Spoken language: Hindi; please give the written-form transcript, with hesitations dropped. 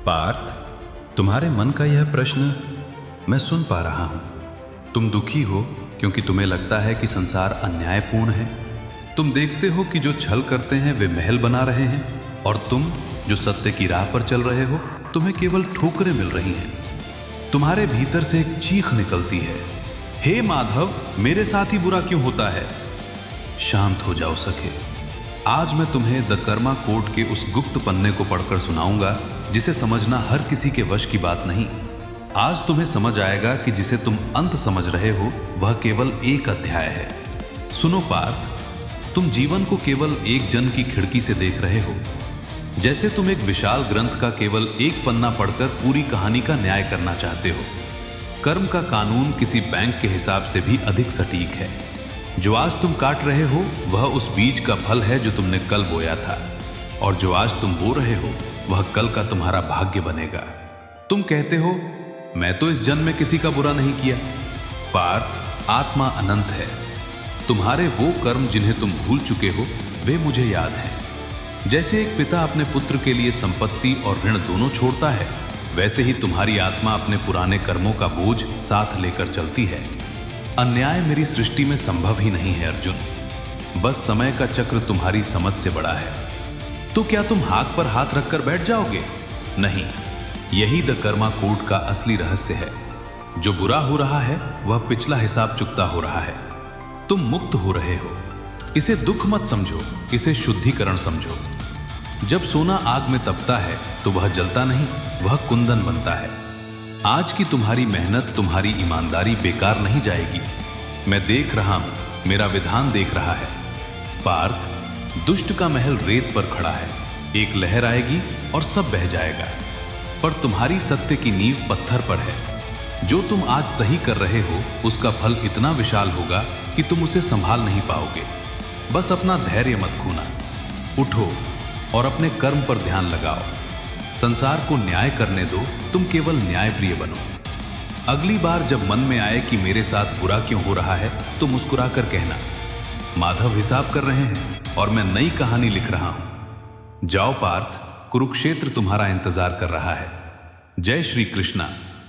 पार्थ, तुम्हारे मन का यह प्रश्न मैं सुन पा रहा हूं। तुम दुखी हो क्योंकि तुम्हें लगता है कि संसार अन्यायपूर्ण है। तुम देखते हो कि जो छल करते हैं वे महल बना रहे हैं, और तुम जो सत्य की राह पर चल रहे हो तुम्हें केवल ठोकरें मिल रही हैं। तुम्हारे भीतर से एक चीख निकलती है, हे माधव, मेरे साथ ही बुरा क्यों होता है। शांत हो जाओ सखे। आज मैं तुम्हें द कर्मा कोड के उस गुप्त पन्ने को पढ़कर सुनाऊंगा जिसे समझना हर किसी के वश की बात नहीं। आज तुम्हें समझ आएगा कि जिसे तुम अंत समझ रहे हो वह केवल एक अध्याय है। सुनो पार्थ, तुम जीवन को केवल एक जन की खिड़की से देख रहे हो, जैसे तुम एक विशाल ग्रंथ का केवल एक पन्ना पढ़कर पूरी कहानी का न्याय करना चाहते हो। कर्म का कानून किसी बैंक के हिसाब से भी अधिक सटीक है। जो आज तुम काट रहे हो वह उस बीज का फल है जो तुमने कल बोया था, और जो आज तुम बो रहे हो वह कल का तुम्हारा भाग्य बनेगा। तुम कहते हो, मैं तो इस जन्म में किसी का बुरा नहीं किया। पार्थ, आत्मा अनंत है। तुम्हारे वो कर्म जिन्हें तुम भूल चुके हो वे मुझे याद हैं। जैसे एक पिता अपने पुत्र के लिए संपत्ति और ऋण दोनों छोड़ता है, वैसे ही तुम्हारी आत्मा अपने पुराने कर्मों का बोझ साथ लेकर चलती है। अन्याय मेरी सृष्टि में संभव ही नहीं है अर्जुन। बस समय का चक्र तुम्हारी समझ से बड़ा है। तो क्या तुम हाथ पर हाथ रखकर बैठ जाओगे? नहीं, यही द कर्मा कोड का असली रहस्य है। जो बुरा हो रहा है वह पिछला हिसाब चुकता हो रहा है। तुम मुक्त हो रहे हो। इसे दुख मत समझो, इसे शुद्धिकरण समझो। जब सोना आग में तपता है तो वह जलता नहीं, वह कुंदन बनता है। आज की तुम्हारी मेहनत, तुम्हारी ईमानदारी बेकार नहीं जाएगी। मैं देख रहा हूं, मेरा विधान देख रहा है। पार्थ, दुष्ट का महल रेत पर खड़ा है। एक लहर आएगी और सब बह जाएगा, पर तुम्हारी सत्य की नींव पत्थर पर है। जो तुम आज सही कर रहे हो उसका फल इतना विशाल होगा कि तुम उसे संभाल नहीं पाओगे। बस अपना धैर्य मत खोना। उठो और अपने कर्म पर ध्यान लगाओ। संसार को न्याय करने दो, तुम केवल न्यायप्रिय बनो। अगली बार जब मन में आए कि मेरे साथ बुरा क्यों हो रहा है तो मुस्कुराकर कहना, माधव हिसाब कर रहे हैं और मैं नई कहानी लिख रहा हूं। जाओ पार्थ, कुरुक्षेत्र तुम्हारा इंतजार कर रहा है। जय श्री कृष्णा।